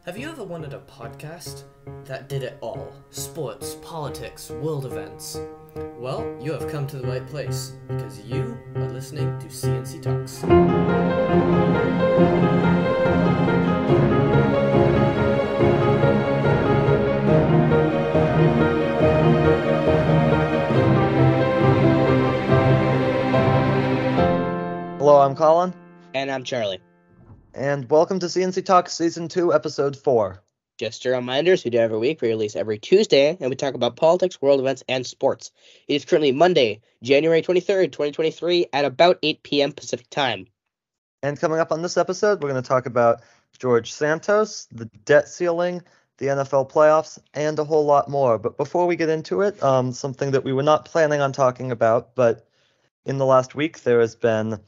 Have you ever wanted a podcast that did it all? Sports, politics, world events. Well, you have come to the right place, because you are listening to C&C Talks. Hello, I'm Colin. And I'm Charlie. And welcome to C&C Talks Season 2, Episode 4. Just a reminder, we do every week. We release every Tuesday, and we talk about politics, world events, and sports. It is currently Monday, January 23rd, 2023, at about 8 p.m. Pacific Time. And coming up on this episode, we're going to talk about George Santos, the debt ceiling, the NFL playoffs, and a whole lot more. But before we get into it, something that we were not planning on talking about, but in the last week there has been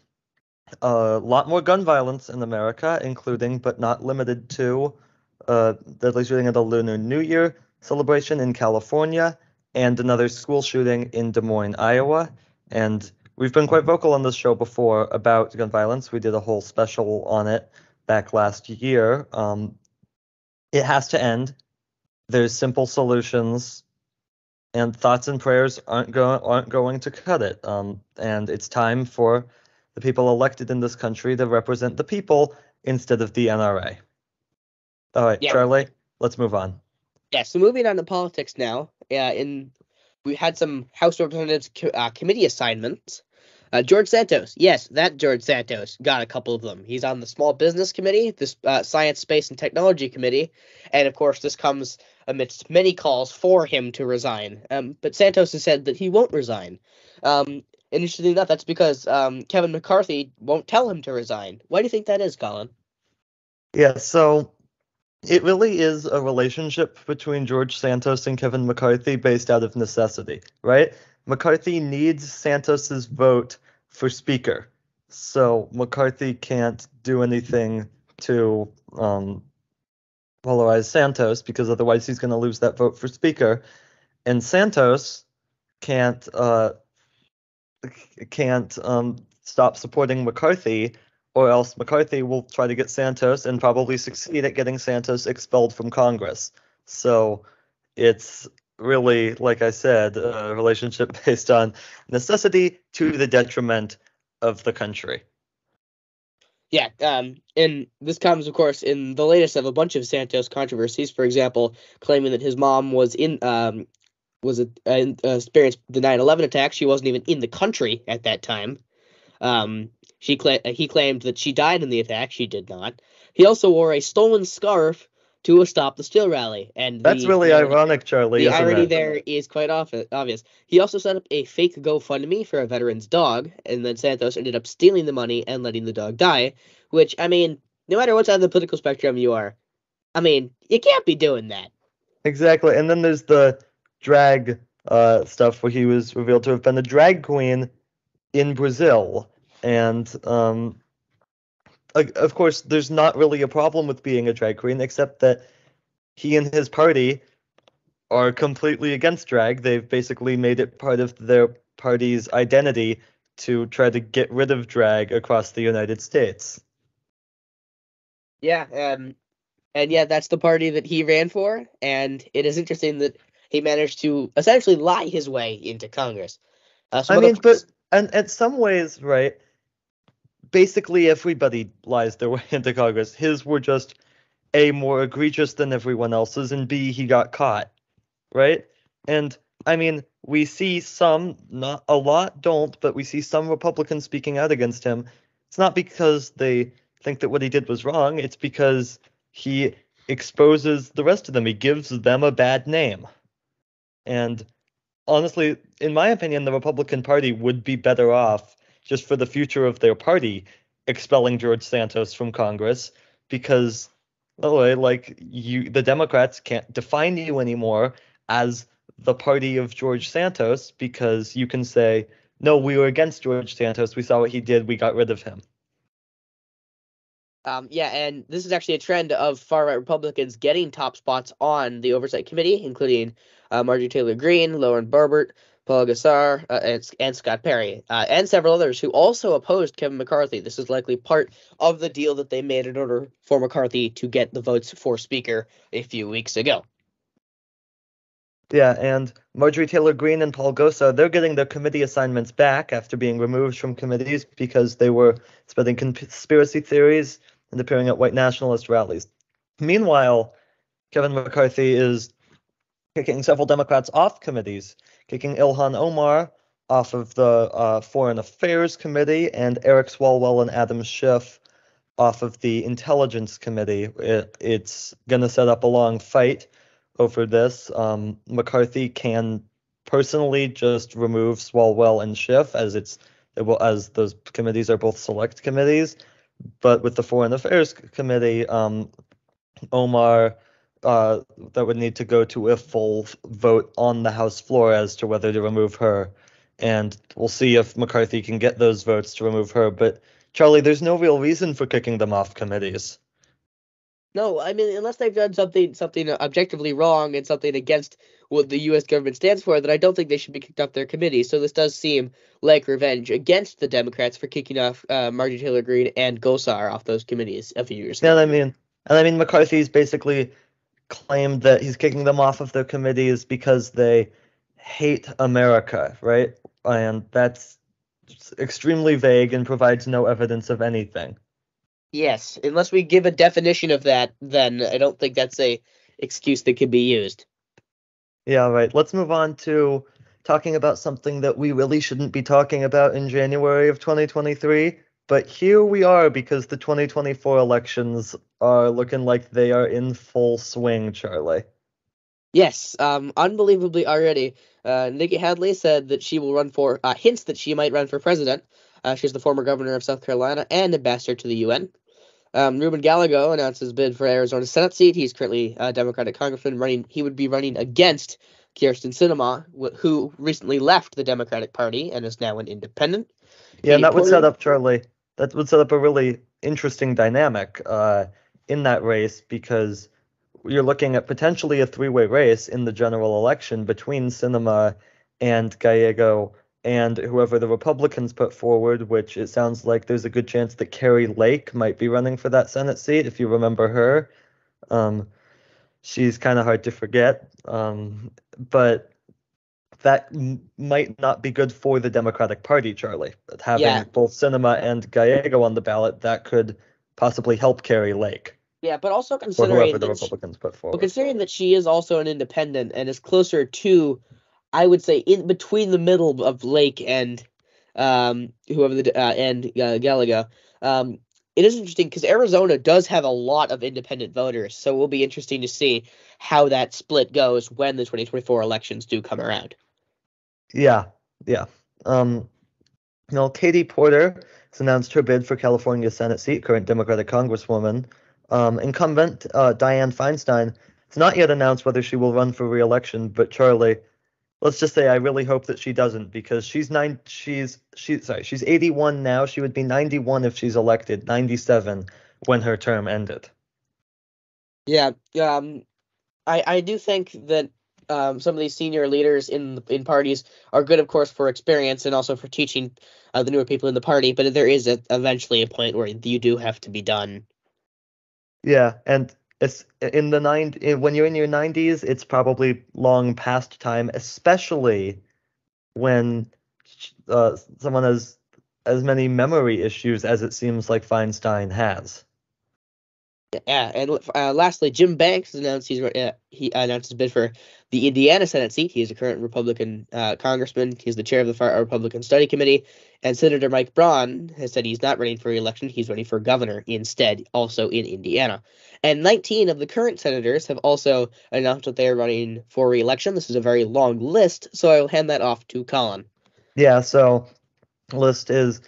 a lot more gun violence in America, including but not limited to deadly shooting at a Lunar New Year celebration in California and another school shooting in Des Moines, Iowa. And we've been quite vocal on this show before about gun violence. We did a whole special on it back last year. It has to end. There's simple solutions, and thoughts and prayers aren't going to cut it. And it's time for the people elected in this country to represent the people instead of the NRA. All right, yeah. Charlie, let's move on. Yeah, so moving on to politics now. We had some House Representatives committee assignments. George Santos, yes, that George Santos got a couple of them. He's on the Small Business Committee, the Science, Space, and Technology Committee, and of course this comes amidst many calls for him to resign. But Santos has said that he won't resign. And interestingly enough, that's because Kevin McCarthy won't tell him to resign. Why do you think that is, Colin? Yeah, so it really is a relationship between George Santos and Kevin McCarthy based out of necessity, right? McCarthy needs Santos's vote for speaker, so McCarthy can't do anything to polarize Santos because otherwise he's going to lose that vote for speaker, and Santos can't stop supporting McCarthy, or else McCarthy will try to get Santos and probably succeed at getting Santos expelled from Congress. So it's really, like I said, a relationship based on necessity to the detriment of the country. Yeah, and this comes, of course, in the latest of a bunch of Santos controversies. For example, claiming that his mom was experienced the 9/11 attack. She wasn't even in the country at that time. He claimed that she died in the attack. She did not. He also wore a stolen scarf to a Stop the Steal rally, and that's really ironic, Charlie. The irony there is quite obvious. He also set up a fake GoFundMe for a veteran's dog, and then Santos ended up stealing the money and letting the dog die. Which, I mean, no matter what side of the political spectrum you are, I mean, you can't be doing that. Exactly. And then there's the drag stuff where he was revealed to have been a drag queen in Brazil. And of course, there's not really a problem with being a drag queen, except that he and his party are completely against drag. They've basically made it part of their party's identity to try to get rid of drag across the United States. Yeah, and yeah, that's the party that he ran for, and it is interesting that he managed to essentially lie his way into Congress. And in some ways, right, basically everybody lies their way into Congress. His were just A, more egregious than everyone else's, and B, he got caught, right? And, I mean, we see some, not a lot don't, but we see some Republicans speaking out against him. It's not because they think that what he did was wrong, it's because he exposes the rest of them. He gives them a bad name. And honestly, in my opinion, the Republican Party would be better off, just for the future of their party, expelling George Santos from Congress, because, the Democrats can't define you anymore as the party of George Santos, because you can say, no, we were against George Santos, we saw what he did, we got rid of him. Yeah, and this is actually a trend of far-right Republicans getting top spots on the Oversight Committee, including Marjorie Taylor Greene, Lauren Boebert, Paul Gosar, and Scott Perry, and several others who also opposed Kevin McCarthy. This is likely part of the deal that they made in order for McCarthy to get the votes for Speaker a few weeks ago. Yeah, and Marjorie Taylor Greene and Paul Gosar, they're getting their committee assignments back after being removed from committees because they were spreading conspiracy theories and appearing at white nationalist rallies. Meanwhile, Kevin McCarthy is kicking several Democrats off committees, kicking Ilhan Omar off of the Foreign Affairs Committee and Eric Swalwell and Adam Schiff off of the Intelligence Committee. It's going to set up a long fight over this. McCarthy can personally just remove Swalwell and Schiff as those committees are both select committees. But with the Foreign Affairs Committee, Omar, that would need to go to a full vote on the House floor as to whether to remove her. And we'll see if McCarthy can get those votes to remove her. But Charlie, there's no real reason for kicking them off committees. No, I mean, unless they've done something objectively wrong and something against what the U.S. government stands for, then I don't think they should be kicked off their committees. So this does seem like revenge against the Democrats for kicking off Marjorie Taylor Greene and Gosar off those committees a few years ago. And I mean, McCarthy's basically claimed that he's kicking them off of their committees because they hate America, right? And that's extremely vague and provides no evidence of anything. Yes, unless we give a definition of that, then I don't think that's a excuse that could be used. Yeah, right. Let's move on to talking about something that we really shouldn't be talking about in January of 2023. But here we are because the 2024 elections are looking like they are in full swing, Charlie. Yes, unbelievably already. Nikki Haley said that she will run for, hints that she might run for president. She's the former governor of South Carolina and ambassador to the UN. Ruben Gallego announced his bid for Arizona Senate seat. He's currently a Democratic congressman. He would be running against Kyrsten Sinema, who recently left the Democratic Party and is now an independent. Yeah, and that would set up, Charlie, that would set up a really interesting dynamic in that race because you're looking at potentially a three-way race in the general election between Sinema and Gallego and whoever the Republicans put forward, which it sounds like there's a good chance that Carrie Lake might be running for that Senate seat, if you remember her. She's kind of hard to forget, but that might not be good for the Democratic Party, Charlie. Having both Sinema and Gallego on the ballot, that could possibly help Carrie Lake. Yeah, but also considering that the Republicans put forward. But considering that she is also an independent and is closer to, I would say, in between the middle of Lake and Gallego. It is interesting because Arizona does have a lot of independent voters, so it will be interesting to see how that split goes when the 2024 elections do come around. Yeah. Katie Porter has announced her bid for California Senate seat, current Democratic Congresswoman. Incumbent Dianne Feinstein has not yet announced whether she will run for re-election, but Charlie, let's just say I really hope that she doesn't because she's 81 now. She would be 91 if she's elected, 97 when her term ended. Yeah, I do think that some of these senior leaders in parties are good, of course, for experience and also for teaching the newer people in the party. But there is eventually a point where you do have to be done. Yeah, and it's when you're in your 90s, it's probably long past time, especially when someone has as many memory issues as it seems like Feinstein has. Yeah, and lastly, Jim Banks announced he announced his bid for the Indiana Senate seat. He is a current Republican congressman. He's the chair of the Republican Study Committee. And Senator Mike Braun has said he's not running for re-election. He's running for governor instead, also in Indiana. And 19 of the current senators have also announced that they are running for re-election. This is a very long list, so I will hand that off to Colin. Yeah, so the list is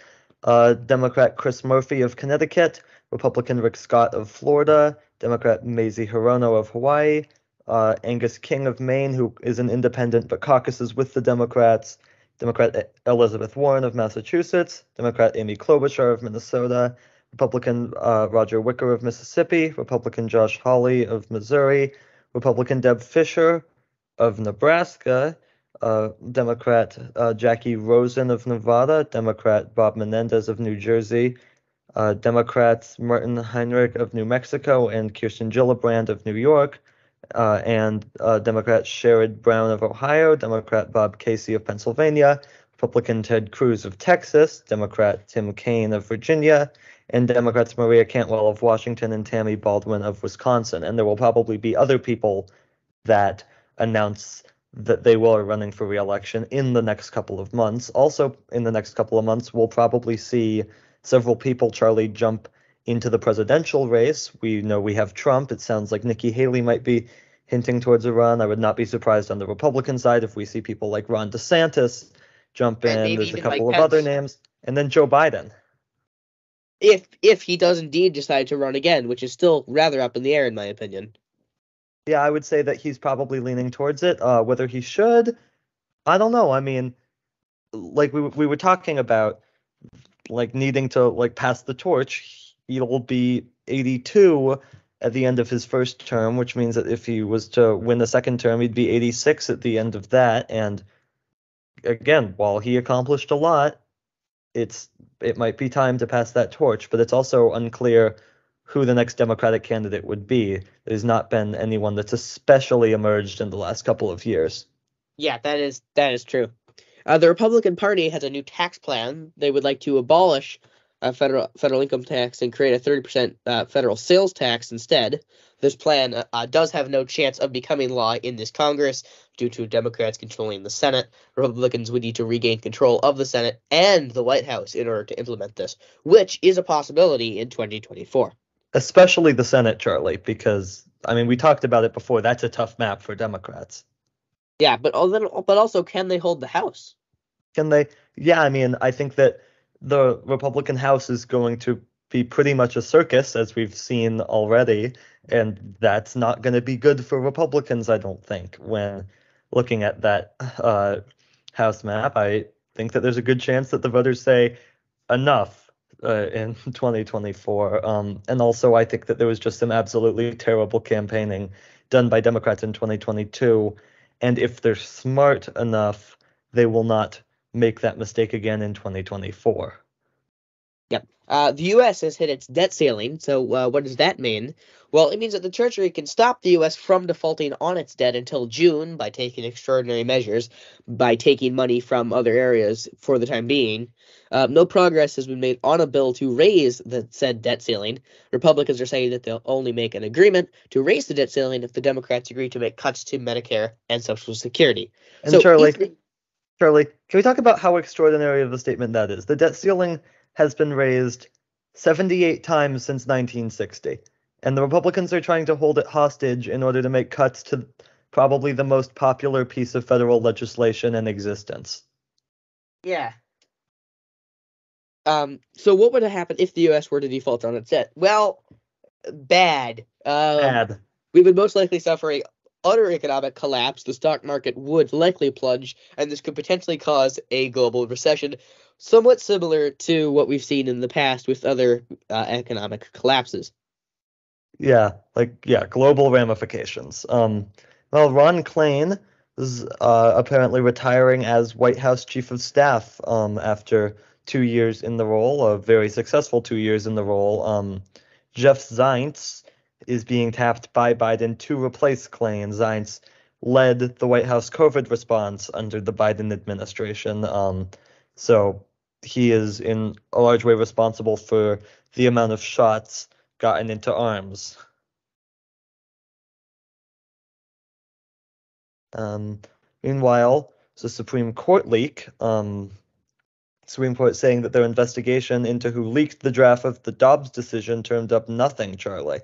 Democrat Chris Murphy of Connecticut, Republican Rick Scott of Florida, Democrat Mazie Hirono of Hawaii, Angus King of Maine, who is an independent but caucuses with the Democrats, Democrat Elizabeth Warren of Massachusetts, Democrat Amy Klobuchar of Minnesota, Republican Roger Wicker of Mississippi, Republican Josh Hawley of Missouri, Republican Deb Fischer of Nebraska, Democrat Jackie Rosen of Nevada, Democrat Bob Menendez of New Jersey, Democrats Martin Heinrich of New Mexico and Kirsten Gillibrand of New York, and Democrat Sherrod Brown of Ohio, Democrat Bob Casey of Pennsylvania, Republican Ted Cruz of Texas, Democrat Tim Kaine of Virginia, and Democrats Maria Cantwell of Washington and Tammy Baldwin of Wisconsin. And there will probably be other people that announce that they will are running for re-election in the next couple of months. Also, in the next couple of months, we'll probably see several people, Charlie, jump into the presidential race. We know we have Trump. It sounds like Nikki Haley might be hinting towards a run. I would not be surprised on the Republican side if we see people like Ron DeSantis jump And in. maybe There's a even couple Mike of other Pence. names. And then Joe Biden. If he does indeed decide to run again, which is still rather up in the air in my opinion. Yeah, I would say that he's probably leaning towards it. Whether he should, I don't know. I mean, like we were talking about, like needing to like pass the torch. He'll be 82 at the end of his first term, which means that if he was to win the second term, he'd be 86 at the end of that. And again, while he accomplished a lot, it might be time to pass that torch. But it's also unclear who the next Democratic candidate would be. There's not been anyone that's especially emerged in the last couple of years. Yeah, that is true. The Republican Party has a new tax plan. They would like to abolish federal income tax and create a 30% federal sales tax instead. This plan does have no chance of becoming law in this Congress due to Democrats controlling the Senate. Republicans would need to regain control of the Senate and the White House in order to implement this, which is a possibility in 2024. Especially the Senate, Charlie, because, I mean, we talked about it before. That's a tough map for Democrats. Yeah, but also, can they hold the House? Can they? Yeah, I mean, I think that the Republican House is going to be pretty much a circus, as we've seen already, and that's not going to be good for Republicans, I don't think. When looking at that House map, I think that there's a good chance that the voters say enough in 2024. And also, I think that there was just some absolutely terrible campaigning done by Democrats in 2022, and if they're smart enough, they will not make that mistake again in 2024. Yep. The U.S. has hit its debt ceiling, so what does that mean? Well, it means that the Treasury can stop the U.S. from defaulting on its debt until June by taking extraordinary measures, by taking money from other areas for the time being. No progress has been made on a bill to raise the said debt ceiling. Republicans are saying that they'll only make an agreement to raise the debt ceiling if the Democrats agree to make cuts to Medicare and Social Security. And So, Charlie, can we talk about how extraordinary of a statement that is? The debt ceiling has been raised 78 times since 1960, and the Republicans are trying to hold it hostage in order to make cuts to probably the most popular piece of federal legislation in existence. Yeah. So what would have happened if the U.S. were to default on its debt? Well, bad. Bad. We would most likely suffer a utter economic collapse. The stock market would likely plunge, and this could potentially cause a global recession, somewhat similar to what we've seen in the past with other economic collapses. Yeah, global ramifications. Well, Ron Klain is apparently retiring as White House Chief of Staff after 2 years in the role, a very successful 2 years in the role. Jeff Zients is being tapped by Biden to replace Klain. Zients led the White House COVID response under the Biden administration. So he is in a large way responsible for the amount of shots gotten into arms. Meanwhile, the Supreme Court leak, Supreme Court saying that their investigation into who leaked the draft of the Dobbs decision turned up nothing, Charlie.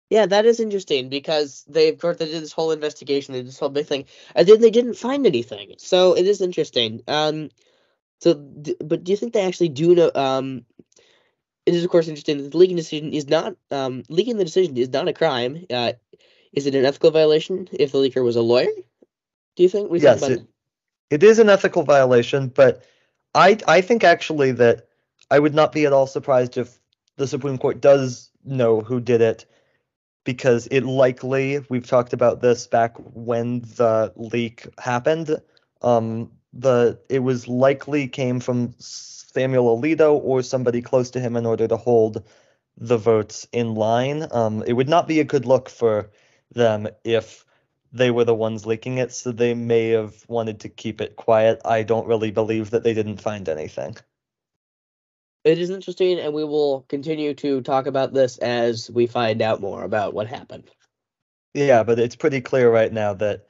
Yeah, that is interesting because they did this whole investigation, they did this whole big thing, and then they didn't find anything. So it is interesting. But do you think they actually do know? It is of course interesting that the leaking decision is not leaking the decision is not a crime. Is it an ethical violation if the leaker was a lawyer? Do you think? What do you think about that? It is an ethical violation, but I think actually that I would not be at all surprised if the Supreme Court does know who did it, because we've talked about this back when the leak happened. It was likely came from Samuel Alito or somebody close to him in order to hold the votes in line. It would not be a good look for them if they were the ones leaking it, so they may have wanted to keep it quiet. I don't really believe that they didn't find anything. It is interesting, and we will continue to talk about this as we find out more about what happened. Yeah, but it's pretty clear right now that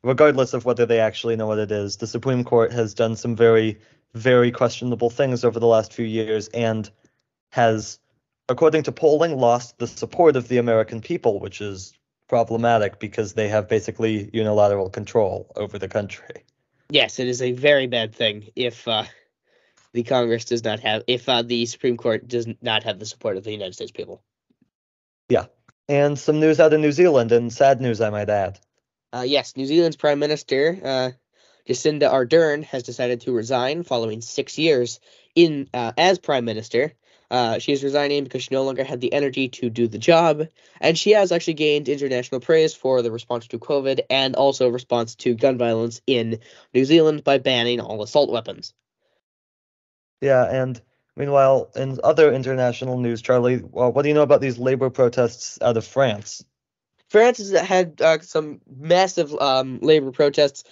regardless of whether they actually know what it is, the Supreme Court has done some very, very questionable things over the last few years and has, according to polling, lost the support of the American people, which is problematic because they have basically unilateral control over the country. Yes, it is a very bad thing if the Congress does not have, if the Supreme Court does not have the support of the United States people. Yeah. And some news out of New Zealand, and sad news, I might add. Yes, New Zealand's Prime Minister, Jacinda Ardern, has decided to resign following 6 years as Prime Minister. She is resigning because she no longer had the energy to do the job, and she has actually gained international praise for the response to COVID and also response to gun violence in New Zealand by banning all assault weapons. Yeah, and meanwhile, in other international news, Charlie, what do you know about these labor protests out of France? France has had some massive labor protests.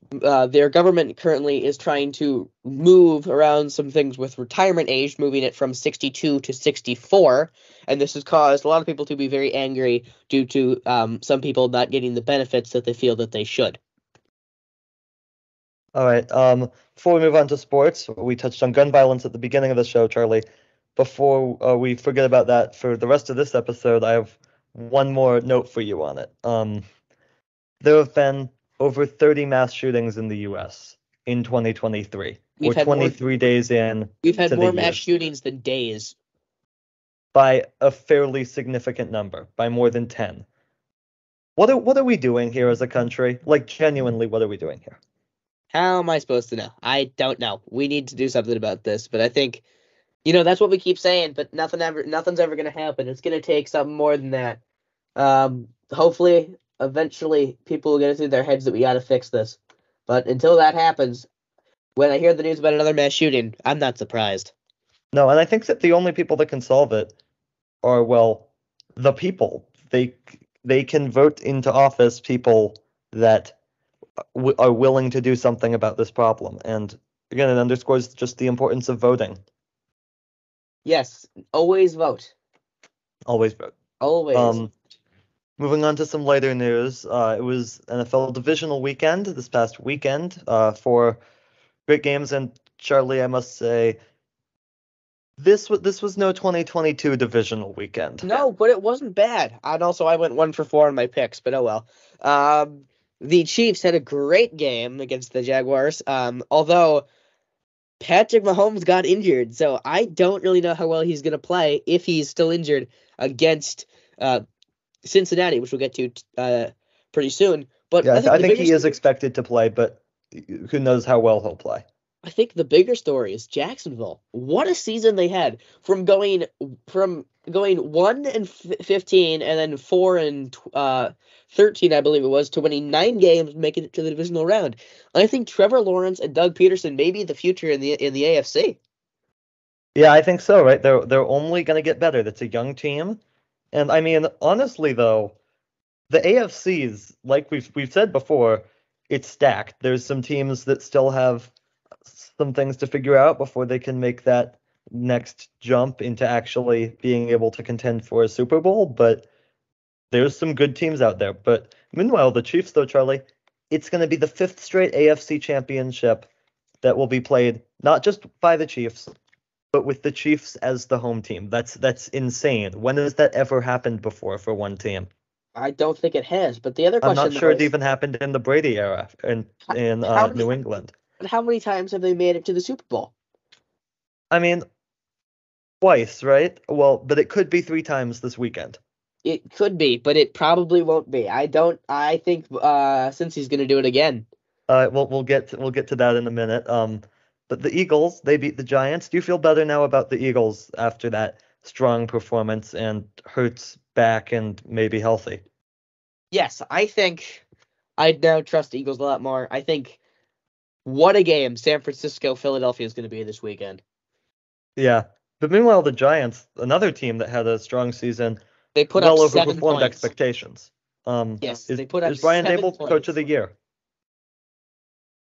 Their government currently is trying to move around some things with retirement age, moving it from 62 to 64, and this has caused a lot of people to be very angry due to some people not getting the benefits that they feel that they should. All right. Before we move on to sports, we touched on gun violence at the beginning of the show, Charlie. Before we forget about that for the rest of this episode, I have one more note for you on it. There have been over 30 mass shootings in the U.S. in 2023. We're 23 days in. We've had to more the mass year. shootings than days. By a fairly significant number, by more than 10. What are we doing here as a country? Like, genuinely, what are we doing here? How am I supposed to know? I don't know. We need to do something about this, but I think, that's what we keep saying, but nothing's ever going to happen. It's going to take something more than that. Hopefully, eventually, people will get it through their heads that we got to fix this. But until that happens, when I hear the news about another mass shooting, I'm not surprised. No, and I think that the only people that can solve it are, well, the people. They can vote into office people that are willing to do something about this problem. And again, it underscores just the importance of voting. Yes, always vote. Always vote. Always. Moving on to some lighter news. It was NFL divisional weekend this past weekend for great games. And Charlie, I must say, this was no 2022 divisional weekend. No, but it wasn't bad. And also, I went 1 for 4 on my picks, but oh well. The Chiefs had a great game against the Jaguars, although Patrick Mahomes got injured, so I don't really know how well he's going to play if he's still injured against Cincinnati, which we'll get to pretty soon. But yeah, I think he is expected to play, but who knows how well he'll play. I think the bigger story is Jacksonville. What a season they had from going 1-15 and then 4-13, I believe it was, to winning 9 games, making it to the divisional round. I think Trevor Lawrence and Doug Peterson may be the future in the AFC. Yeah, I think so. Right, they're only going to get better. That's a young team, and I mean, honestly, though, the AFC is, like we've said before, it's stacked. There's some teams that still have some things to figure out before they can make that next jump into actually being able to contend for a Super Bowl, but there's some good teams out there. But meanwhile, the Chiefs, though, Charlie, it's going to be the 5th straight AFC championship that will be played not just by the Chiefs, but with the Chiefs as the home team. That's insane. When has that ever happened before for one team? I don't think it has, but the other question I'm not sure it even happened in the Brady era in New England. How many times have they made it to the Super Bowl? I mean, twice, right? Well, but it could be 3 times this weekend. It could be, but it probably won't be. I think since he's going to do it again. We'll get to that in a minute. But the Eagles, they beat the Giants. Do you feel better now about the Eagles after that strong performance and Hurts back and maybe healthy. Yes, I think I now trust the Eagles a lot more. I think what a game San Francisco, Philadelphia is going to be this weekend. Yeah. But meanwhile, the Giants, another team that had a strong season, They put well up 7 overperformed points. expectations. Yes, they put up is Brian 7 Dable points. coach of the year?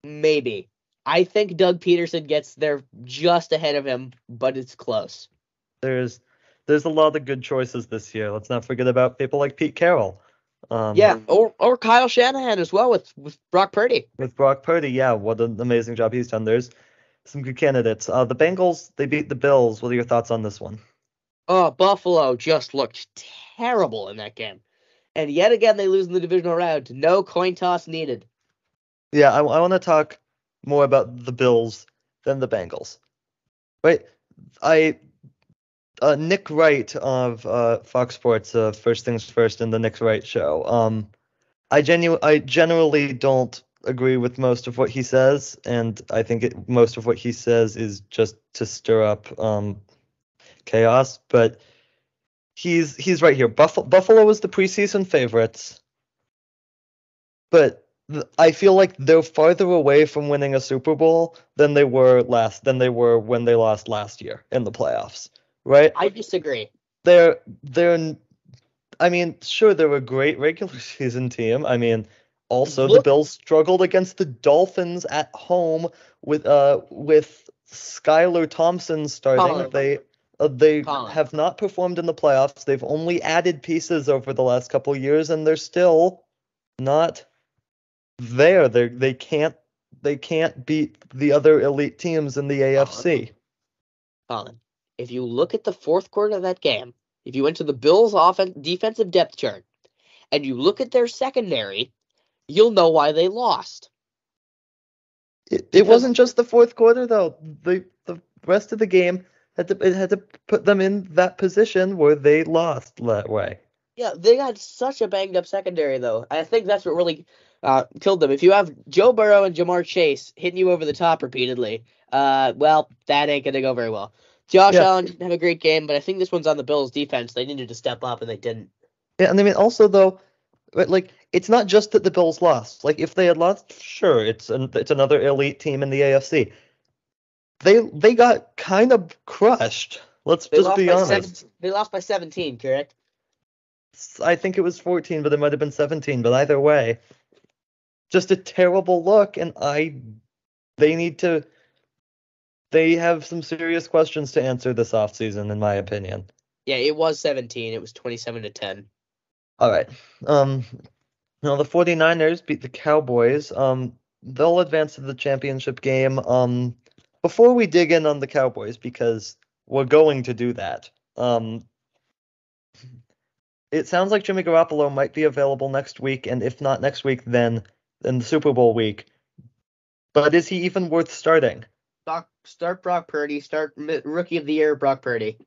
Maybe. I think Doug Peterson gets there just ahead of him, but it's close. There's a lot of good choices this year. Let's not forget about people like Pete Carroll. Yeah, or Kyle Shanahan as well with Brock Purdy. With Brock Purdy, yeah, what an amazing job he's done. There's some good candidates. The Bengals, they beat the Bills. What are your thoughts on this one? Oh, Buffalo just looked terrible in that game. And yet again, they lose in the divisional round. No coin toss needed. Yeah, I want to talk more about the Bills than the Bengals. Right? Nick Wright of Fox Sports, First Things First in the Nick Wright show. I generally don't agree with most of what he says, and I think most of what he says is just to stir up chaos. But he's right here. Buffalo was the preseason favorites, but I feel like they're farther away from winning a Super Bowl than they were when they lost last year in the playoffs. Right? I disagree. They're I mean, sure, they're a great regular season team. I mean, also the Bills struggled against the Dolphins at home with Skylar Thompson starting. They have not performed in the playoffs. They've only added pieces over the last couple of years, and they're still not there. They can't beat the other elite teams in the AFC. Colin, if you look at the fourth quarter of that game, if you went to the Bills' defensive depth chart and you look at their secondary, you'll know why they lost. It wasn't just the fourth quarter though. The rest of the game had to put them in that position where they lost that way. Yeah, they got such a banged up secondary though. I think that's what really killed them. If you have Joe Burrow and Jamar Chase hitting you over the top repeatedly, well, that ain't gonna go very well. Josh Allen didn't have a great game, but I think this one's on the Bills' defense. They needed to step up, and they didn't. Yeah, and I mean, also, though, like, it's not just that the Bills lost. Like, if they had lost, sure, it's another elite team in the AFC. They got kind of crushed. Let's just be honest. They lost by 17, correct? I think it was 14, but it might have been 17. But either way, just a terrible look, and they have some serious questions to answer this offseason, in my opinion. Yeah, it was 17. It was 27-10. All right. Now the 49ers beat the Cowboys. They'll advance to the championship game. Before we dig in on the Cowboys, because we're going to do that. It sounds like Jimmy Garoppolo might be available next week, and if not next week, then in the Super Bowl week. But is he even worth starting? Start Brock Purdy. Start Rookie of the Year Brock Purdy.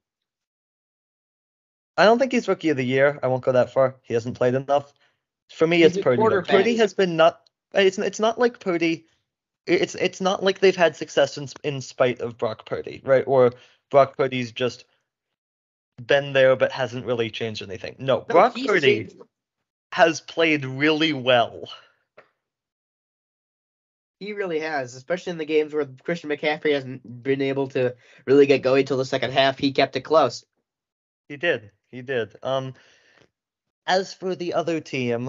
I don't think he's Rookie of the Year. I won't go that far. He hasn't played enough. For me, it's Purdy. Purdy has been not. It's not like Purdy. It's not like they've had success in spite of Brock Purdy, right? Or Brock Purdy's just been there but hasn't really changed anything. No, Brock Purdy has played really well. He really has, especially in the games where Christian McCaffrey hasn't been able to really get going till the second half. He kept it close. He did. As for the other team,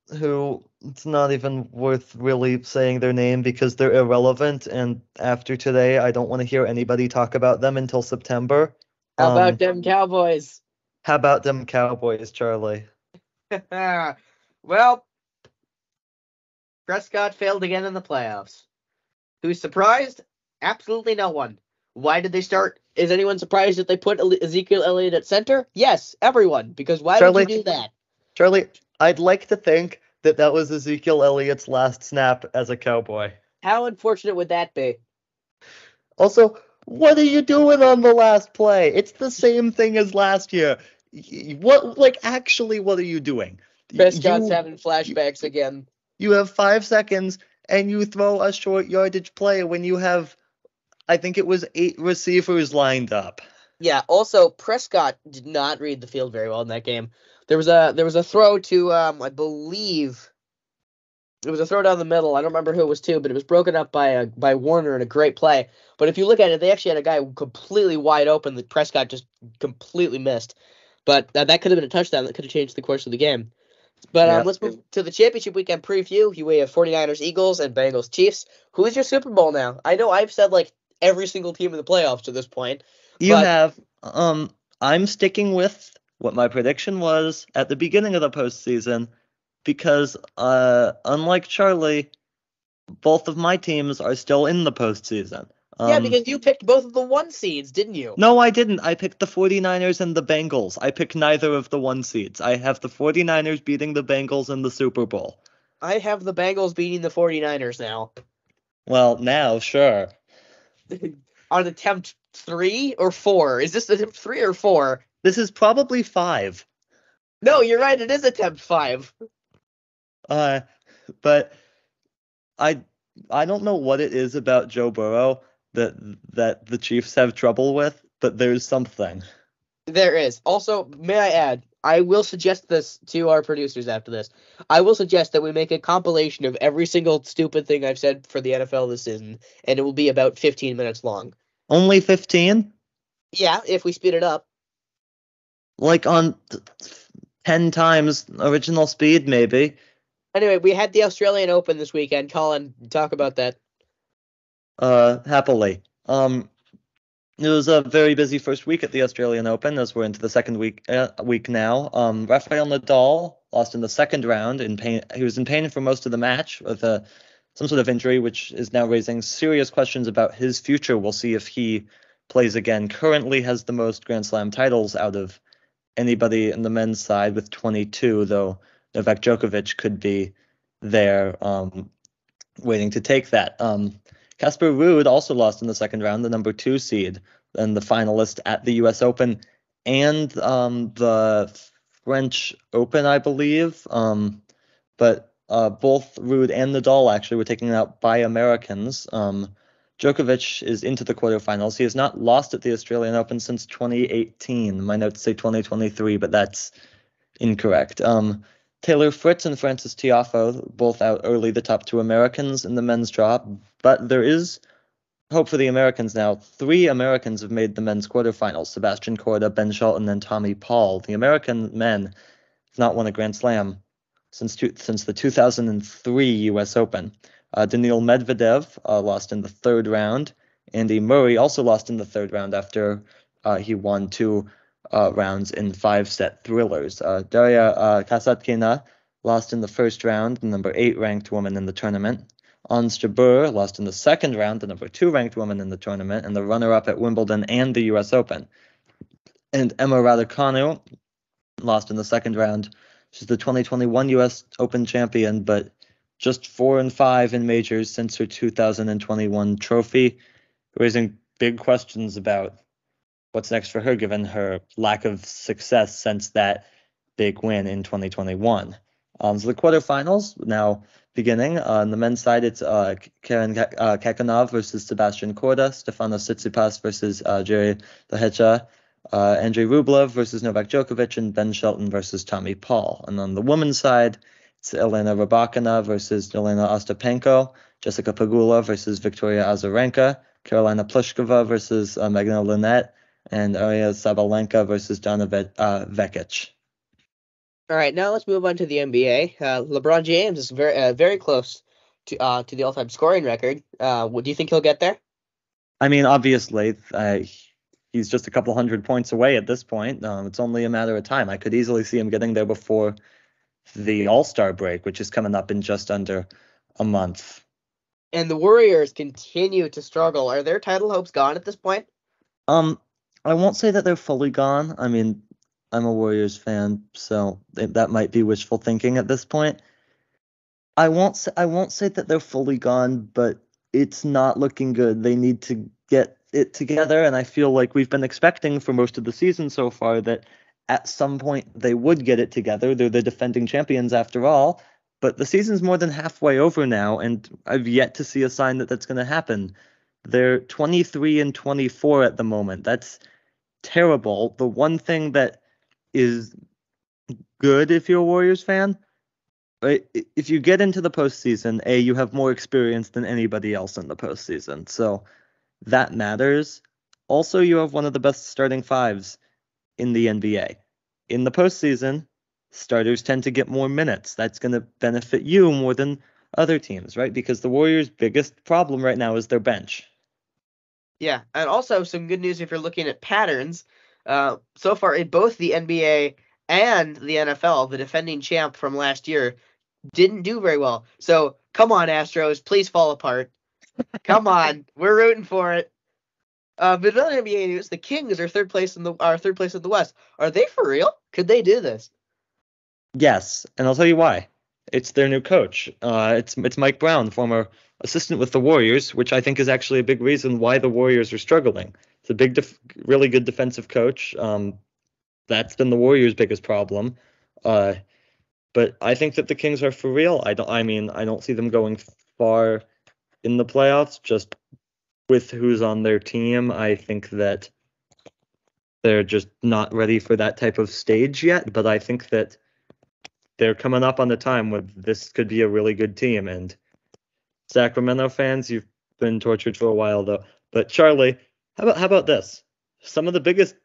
who it's not even worth really saying their name because they're irrelevant, and after today, I don't want to hear anybody talk about them until September. How about them Cowboys? How about them Cowboys, Charlie? Well, Prescott failed again in the playoffs. Who's surprised? Absolutely no one. Why did they start? Is anyone surprised that they put Ezekiel Elliott at center? Yes, everyone. Because why would you do that? Charlie, I'd like to think that was Ezekiel Elliott's last snap as a Cowboy. How unfortunate would that be? Also, what are you doing on the last play? It's the same thing as last year. What are you doing? Prescott's having flashbacks again. You have 5 seconds, and you throw a short yardage play when you have, I think it was 8 receivers lined up. Yeah. Also, Prescott did not read the field very well in that game. There was a throw to I believe it was a throw down the middle. I don't remember who it was to, but it was broken up by Warner in a great play. But if you look at it, they actually had a guy completely wide open that Prescott just completely missed. But that could have been a touchdown. That could have changed the course of the game. But Yeah. let's move to the championship weekend preview. We have 49ers, Eagles, and Bengals, Chiefs. Who is your Super Bowl now? I know I've said like every single team in the playoffs to this point. You But have, I'm sticking with what my prediction was at the beginning of the postseason because, unlike Charlie, both of my teams are still in the postseason. yeah, because you picked both of the 1 seeds, didn't you? No, I didn't. I picked the 49ers and the Bengals. I picked neither of the 1 seeds. I have the 49ers beating the Bengals in the Super Bowl. I have the Bengals beating the 49ers now. Well, now, sure. On attempt 3 or 4? Is this attempt 3 or 4? This is probably 5. No, you're right. It is attempt 5. But I don't know what it is about Joe Burrow that the Chiefs have trouble with, but there's something. There is. Also, may I add, I will suggest this to our producers after this. I will suggest that we make a compilation of every single stupid thing I've said for the NFL this season, and it will be about 15 minutes long. Only 15? Yeah, if we speed it up. Like on 10 times original speed, maybe. Anyway, we had the Australian Open this weekend. Colin, talk about that. Happily. It was a very busy first week at the Australian Open, as we're into the second week now. Rafael Nadal lost in the second round in pain. He was in pain for most of the match with some sort of injury, which is now raising serious questions about his future. We'll see if he plays again. Currently has the most Grand Slam titles out of anybody in the men's side with 22, though Novak Djokovic could be there waiting to take that. Casper Ruud also lost in the second round, the number 2 seed, and the finalist at the U.S. Open and the French Open, I believe. But both Ruud and Nadal actually were taken out by Americans. Djokovic is into the quarterfinals. He has not lost at the Australian Open since 2018. My notes say 2023, but that's incorrect. Taylor Fritz and Francis Tiafoe both out early, the top 2 Americans in the men's draw. But there is hope for the Americans now. 3 Americans have made the men's quarterfinals: Sebastian Korda, Ben Shelton, and Tommy Paul. The American men have not won a Grand Slam since the 2003 U.S. Open. Daniil Medvedev lost in the third round. Andy Murray also lost in the third round after he won 2 rounds in 5-set thrillers. Daria Kasatkina lost in the first round, the number 8 ranked woman in the tournament. Ons Jabeur lost in the second round, the number 2 ranked woman in the tournament, and the runner-up at Wimbledon and the U.S. Open. And Emma Raducanu lost in the second round. She's the 2021 U.S. Open champion, but just 4-5 in majors since her 2021 trophy, raising big questions about what's next for her, given her lack of success since that big win in 2021. So the quarterfinals now beginning. On the men's side, it's Karen Kakanov versus Sebastian Korda, Stefanos Tsitsipas versus Jerry Lehecha, Andrei Rublev versus Novak Djokovic, and Ben Shelton versus Tommy Paul. And on the women's side, it's Elena Rybakina versus Elena Ostapenko, Jessica Pegula versus Victoria Azarenka, Carolina Pliskova versus Magna Linette, and Arya Sabalenka versus Donna Vekic. All right, now let's move on to the NBA. LeBron James is very close to the all-time scoring record. What do you think he'll get there? I mean, obviously, he's just a couple hundred points away at this point. It's only a matter of time. I could easily see him getting there before the All-Star break, which is coming up in just under a month. And the Warriors continue to struggle. Are their title hopes gone at this point? I won't say that they're fully gone. I mean, I'm a Warriors fan, so that might be wishful thinking at this point. I won't say that they're fully gone, but it's not looking good. They need to get it together, and I feel like we've been expecting for most of the season so far that at some point they would get it together. They're the defending champions after all, but the season's more than halfway over now, and I've yet to see a sign that that's going to happen. They're 23-24 at the moment. That's terrible. The one thing that is good if you're a Warriors fan, right, if you get into the postseason, you have more experience than anybody else in the postseason, so that matters. Also, you have one of the best starting fives in the NBA. In the postseason, starters tend to get more minutes. That's going to benefit you more than other teams, right? Because the Warriors' biggest problem right now is their bench. Yeah, and also some good news if you're looking at patterns. So far in both the NBA and the NFL, the defending champ from last year didn't do very well. So come on, Astros, please fall apart. Come on, we're rooting for it. But another NBA news: the Kings are third place in the West. Are they for real? Could they do this? Yes, and I'll tell you why. It's their new coach. It's Mike Brown, former assistant with the Warriors, which I think is actually a big reason why the Warriors are struggling. It's a really good defensive coach. That's been the Warriors' biggest problem. But I think that the Kings are for real. I don't see them going far in the playoffs just with who's on their team. I think that they're just not ready for that type of stage yet, but I think that they're coming up on the time when this could be a really good team. And Sacramento fans, you've been tortured for a while though. But Charlie, how about this? Some of the biggest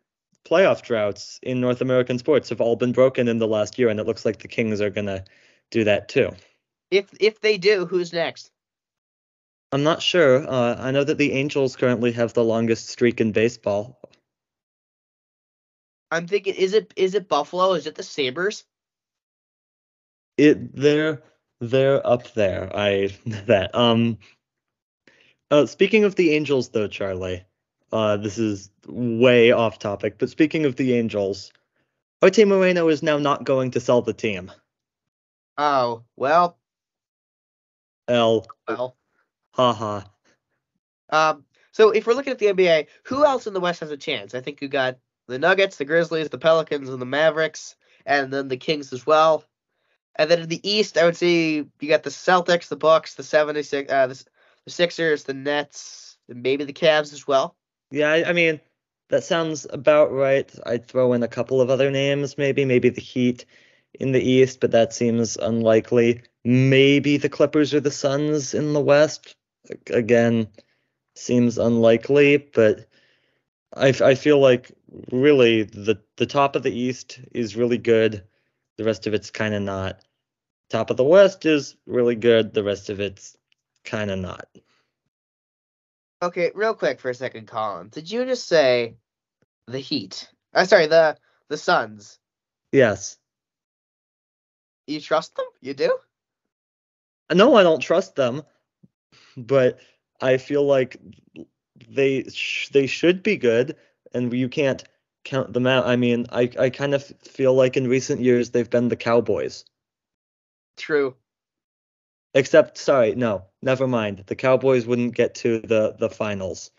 playoff droughts in North American sports have all been broken in the last year, and it looks like the Kings are gonna do that too. If they do, who's next? I'm not sure. I know that the Angels currently have the longest streak in baseball. I'm thinking, is it Buffalo? Is it the Sabres? They're up there. Speaking of the Angels though, Charlie, this is way off topic, but speaking of the Angels, Arte Moreno is now not going to sell the team. Oh, well. Haha. So if we're looking at the NBA, who else in the West has a chance? I think you got the Nuggets, the Grizzlies, the Pelicans, and the Mavericks, and then the Kings as well. And then in the East, I would say you got the Celtics, the Bucks, the 76, the Sixers, the Nets, and maybe the Cavs as well. Yeah, I mean, that sounds about right. I'd throw in a couple of other names, maybe the Heat in the East, but that seems unlikely. Maybe the Clippers or the Suns in the West. Again, seems unlikely, but I feel like really the top of the East is really good. The rest of it's kind of not. Top of the West is really good. The rest of it's kind of not. Okay, real quick for a second, Colin. Did you just say the Heat? Sorry, the Suns. Yes. You trust them? You do? No, I don't trust them, but I feel like they should be good, and you can't count them out. I mean, I kind of feel like in recent years they've been the Cowboys. True. Except, sorry, no, never mind. The Cowboys wouldn't get to the finals.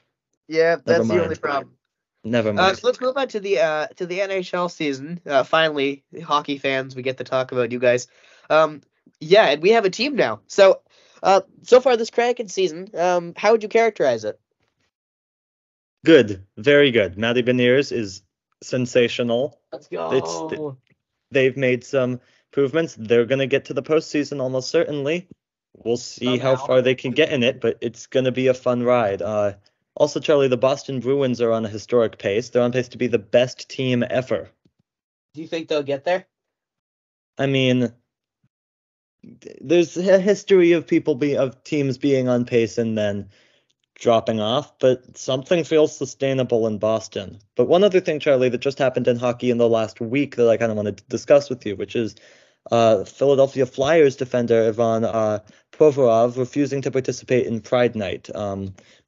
Yeah, that's Never the mind. only problem. Never mind. So let's move on to the NHL season. Finally, hockey fans, we get to talk about you guys. Yeah, and we have a team now. So, so far this Kraken season, how would you characterize it? Good, very good. Matty Beniers is sensational. Let's go. They've made some improvements. They're going to get to the postseason almost certainly. We'll see how far they can get in it, but it's going to be a fun ride. Also, Charlie, the Boston Bruins are on a historic pace. They're on pace to be the best team ever. Do you think they'll get there? I mean, there's a history of teams being on pace and then dropping off, but something feels sustainable in Boston. But one other thing, Charlie, that just happened in hockey in the last week that I kind of wanted to discuss with you, which is Philadelphia Flyers defender Ivan Provorov refusing to participate in Pride Night,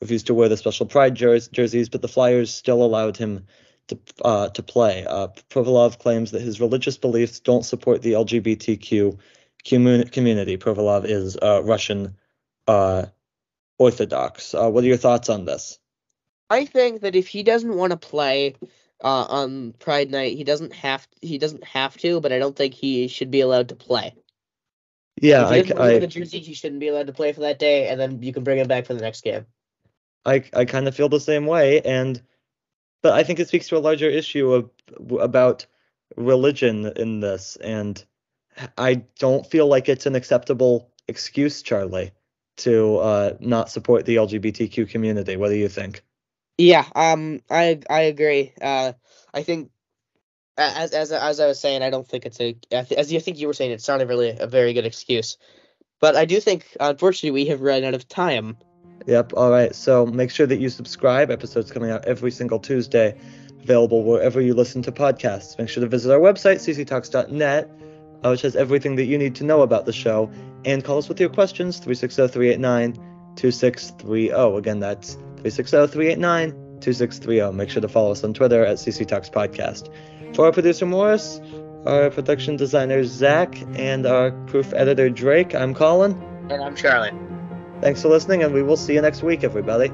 refused to wear the special Pride jerseys, but the Flyers still allowed him to play. Provorov claims that his religious beliefs don't support the LGBTQ community. Provorov is Russian Orthodox. What are your thoughts on this? I think that if he doesn't want to play on Pride Night, he doesn't have to, but I don't think he should be allowed to play. Yeah, if he doesn't wear the jersey, he shouldn't be allowed to play for that day, and then you can bring him back for the next game. I kind of feel the same way, and But I think it speaks to a larger issue about religion in this, and I don't feel like it's an acceptable excuse, Charlie, to not support the LGBTQ community. What do you think? Yeah, I agree. I think as I was saying, I don't think it's as you think you were saying, it's not really a very good excuse. But I do think, unfortunately, we have run out of time. Yep. All right. So make sure that you subscribe. Episodes coming out every single Tuesday, available wherever you listen to podcasts. Make sure to visit our website, cctalks.net, which has everything that you need to know about the show. And call us with your questions, 360-389-2630. Again, that's 360-389-2630. Make sure to follow us on Twitter at CC Talks Podcast. For our producer, Morris, our production designer, Zach, and our proof editor, Drake, I'm Colin. And I'm Charlie. Thanks for listening, and we will see you next week, everybody.